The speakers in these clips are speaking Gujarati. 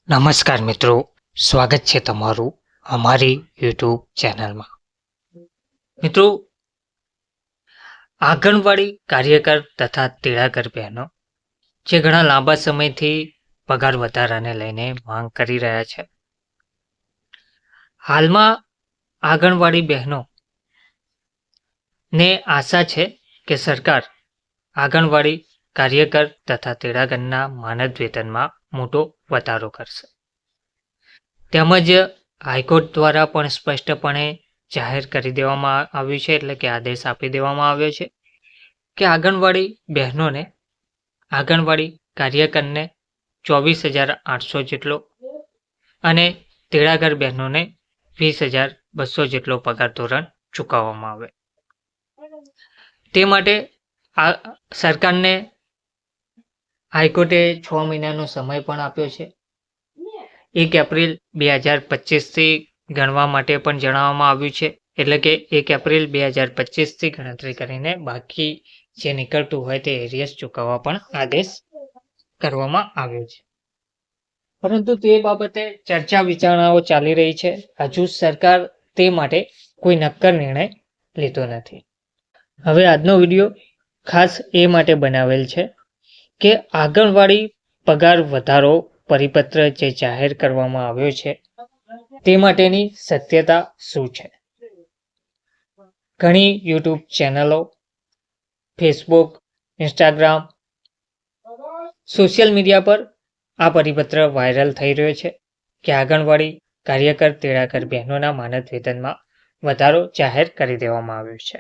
નમસ્કાર મિત્રો, સ્વાગત છે તમારું અમારી યુટ્યુબ ચેનલમાં. મિત્રો, આંગણવાડી કાર્યકર તથા તેડાગર બહેનો જે ઘણા લાંબા સમયથી પગાર વધારાને લઈને માંગ કરી રહ્યા છે. હાલમાં આંગણવાડી બહેનો ને આશા છે કે સરકાર આંગણવાડી કાર્યકર તથા તેડાગરના માનદ વેતનમાં મોટો વધારો કરશે. તેમજ હાઈકોર્ટ દ્વારા પણ સ્પષ્ટપણે જાહેર કરી દેવામાં આવ્યું છે, એટલે કે આદેશ આપી દેવામાં આવ્યો છે કે આંગણવાડી બહેનોને આંગણવાડી કાર્યકરને 24,800 જેટલો અને તેડાગર બહેનોને 20,200 જેટલો પગાર ધોરણ ચૂકવવામાં આવે. તે માટે સરકારને હાઈકોર્ટે 6 મહિનાનો સમય પણ આપ્યો છે. 1 એપ્રિલ 2025થી ગણવા માટે પણ જણાવવામાં આવ્યું છે, એટલે કે 1 એપ્રિલ 2025થી ગણતરી કરીને બાકી જે નીકળતું હોય તે એરિયસ ચૂકવવા પણ આદેશ કરવામાં આવ્યો છે. પરંતુ તે બાબતે ચર્ચા વિચારણાઓ ચાલી રહી છે. હજુ સરકાર તે માટે કોઈ નક્કર નિર્ણય લીધો નથી. હવે આજનો વિડીયો ખાસ એ માટે બનાવેલ છે કે આંગણવાડી પગાર વધારો પરિપત્ર જે જાહેર કરવામાં આવ્યો છે તે માટેની સત્યતા શું છે. ઘણી યુટ્યુબ ચેનલો, ફેસબુક, ઇન્સ્ટાગ્રામ, સોશિયલ મીડિયા પર આ પરિપત્ર વાયરલ થઈ રહ્યો છે કે આંગણવાડી કાર્યકર તેડાગર બહેનોના માનદ વેતનમાં વધારો જાહેર કરી દેવામાં આવ્યો છે.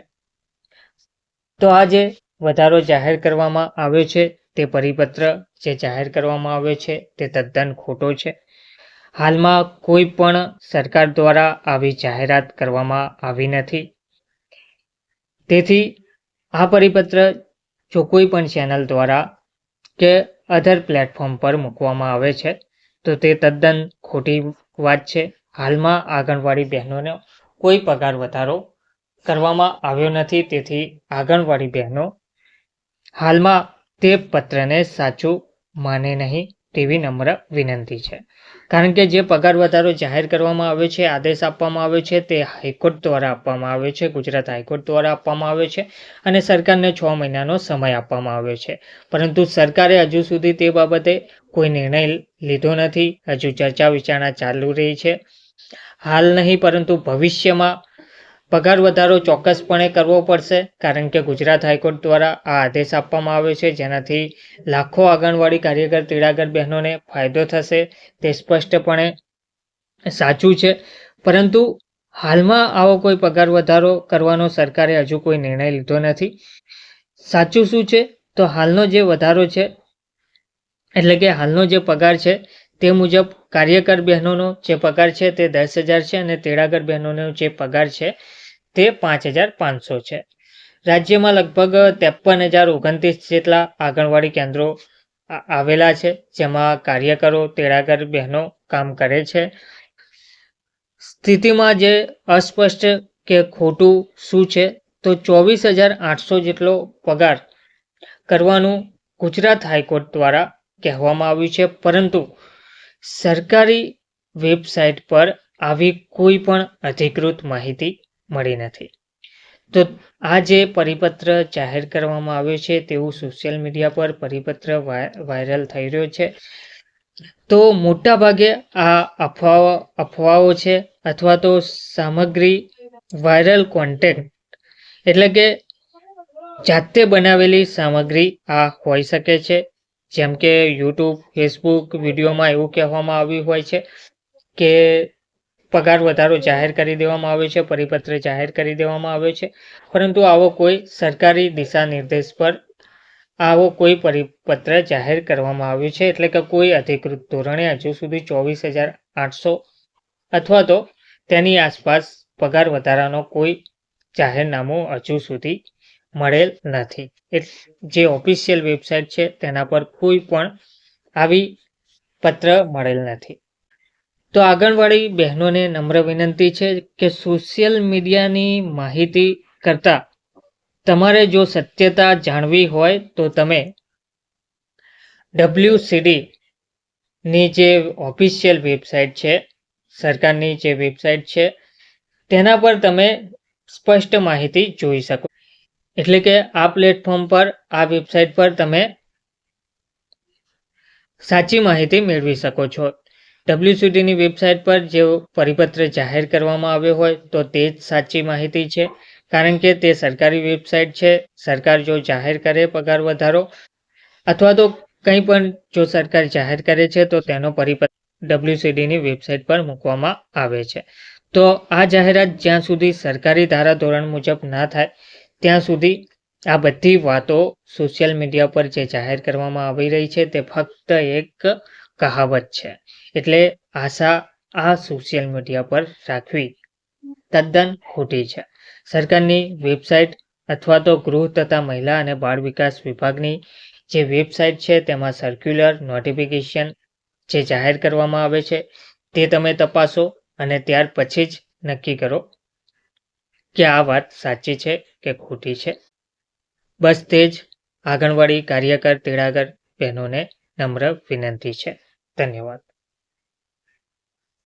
તો આ જે વધારો જાહેર કરવામાં આવ્યો છે તે પરિપત્ર જે જાહેર કરવામાં આવ્યો છે તે તદ્દન ખોટો છે. હાલમાં કોઈ પણ સરકાર દ્વારા આવી જાહેરાત કરવામાં આવી નથી. તેથી આ પરિપત્ર જો કોઈ પણ ચેનલ દ્વારા કે અધર પ્લેટફોર્મ પર મૂકવામાં આવે છે તો તે તદ્દન ખોટી વાત છે. હાલમાં આંગણવાડી બહેનોનો કોઈ પગાર વધારો કરવામાં આવ્યો નથી. તેથી આંગણવાડી બહેનો હાલમાં તે પત્રને સાચું માને નહીં તેવી નમ્ર વિનંતી છે. કારણ કે જે પગાર વધારો જાહેર કરવામાં આવ્યો છે, આદેશ આપવામાં આવ્યો છે, તે હાઈકોર્ટ દ્વારા આપવામાં આવ્યો છે, ગુજરાત હાઈકોર્ટ દ્વારા આપવામાં આવ્યો છે અને સરકારને 6 મહિનાનો સમય આપવામાં આવ્યો છે. પરંતુ સરકારે હજુ સુધી તે બાબતે કોઈ નિર્ણય લીધો નથી. હજુ ચર્ચા વિચારણા ચાલુ રહી છે. હાલ નહીં પરંતુ ભવિષ્યમાં પગાર વધારો ચોક્કસપણે કરવો પડશે, કારણ કે ગુજરાત હાઈકોર્ટ દ્વારા આ આદેશ આપવામાં આવ્યો છે, જેનાથી લાખો આંગણવાડી કાર્યકર તેડાગર બહેનોને ફાયદો થશે. તે સ્પષ્ટપણે સાચું છે. પરંતુ હાલમાં આવો કોઈ પગાર વધારો કરવાનો સરકારે હજુ કોઈ નિર્ણય લીધો નથી. સાચું શું છે તો હાલનો જે વધારો છે, એટલે કે હાલનો જે પગાર છે તે મુજબ કાર્યકર બહેનોનો જે પગાર છે તે 10,000 છે અને તેડાગર બહેનોનો જે પગાર છે તે 5,500 છે. રાજ્યમાં લગભગ 53,029 જેટલા આંગણવાડી કેન્દ્રો આવેલા છે, જેમાં કાર્યકરો તેડાગર બહેનો કામ કરે છે. સ્થિતિમાં જે અસ્પષ્ટ કે ખોટું શું છે તો 24,800 જેટલો પગાર કરવાનું ગુજરાત હાઈકોર્ટ દ્વારા કહેવામાં આવ્યું છે, પરંતુ સરકારી વેબસાઇટ પર આવી કોઈ પણ અધિકૃત માહિતી મળી નથી. તો આ જે પરિપત્ર જાહેર કરવામાં આવ્યો છે તેવું સોશિયલ મીડિયા પર પરિપત્ર વાયરલ થઈ રહ્યો છે. તો મોટા ભાગે આ અફવાઓ છે અથવા તો સામગ્રી વાયરલ કોન્ટેન્ટ, એટલે કે જાતે બનાવેલી સામગ્રી આ હોઈ શકે છે. જેમ કે યુટ્યુબ, ફેસબુક વિડીયોમાં એવું કહેવામાં આવ્યું હોય છે કે પગાર વધારો જાહેર કરી દેવામાં આવ્યો છે, પરિપત્ર જાહેર કરી દેવામાં આવ્યો છે, પરંતુ આવો કોઈ સરકારી દિશા નિર્દેશ પર આવો કોઈ પરિપત્ર જાહેર કરવામાં આવ્યું છે, એટલે કે કોઈ અધિકૃત ધોરણે હજુ સુધી 24,800 અથવા તો તેની આસપાસ પગાર વધારાનો કોઈ જાહેરનામું હજુ સુધી મળેલ નથી. જે ઓફિશિયલ વેબસાઇટ છે તેના પર કોઈ પણ આવી પત્ર મળેલ નથી. તો આંગણવાડી બહેનોને નમ્ર વિનંતી છે કે સોશિયલ મીડિયાની માહિતી કરતાં તમારે જો સત્યતા જાણવી હોય તો તમે WCD ની જે ઓફિશિયલ વેબસાઇટ છે, સરકારની જે વેબસાઇટ છે, તેના પર તમે સ્પષ્ટ માહિતી જોઈ શકો. એટલે કે આ પ્લેટફોર્મ પર, આ વેબસાઇટ પર તમે સાચી માહિતી મેળવી શકો છો. WCTની વેબસાઇટ પર જે પરિપત્ર જાહેર કરવામાં આવ્યો હોય તો તે જ સાચી માહિતી છે, કારણ કે તે સરકારી વેબસાઇટ છે. સરકાર જો જાહેર કરે પગાર વધારો અથવા તો કંઈ પણ જો સરકાર જાહેર કરે છે તો તેનો પરિપત્ર WCTની વેબસાઇટ પર મૂકવામાં આવે છે. તો આ જાહેરાત જ્યાં સુધી સરકારી ધારાધોરણ મુજબ ના થાય ત્યાં સુધી આ બધી વાતો સોશિયલ મીડિયા પર જે જાહેર કરવામાં આવી રહી છે તે ફક્ત એક કહાવત છે. એટલે આશા આ સોશિયલ મીડિયા પર રાખવી તદ્દન ખોટી છે. સરકારની વેબસાઇટ અથવા તો ગૃહ તથા મહિલા અને બાળ વિકાસ વિભાગની જે વેબસાઇટ છે તેમાં સર્ક્યુલર નોટિફિકેશન જે જાહેર કરવામાં આવે છે તે તમે તપાસો અને ત્યાર પછી જ નક્કી કરો કે આ વાત સાચી છે કે ખોટી છે. બસ તે જ આંગણવાડી કાર્યકર તેડાગર બહેનોને નમ્ર વિનંતી છે. ધન્યવાદ.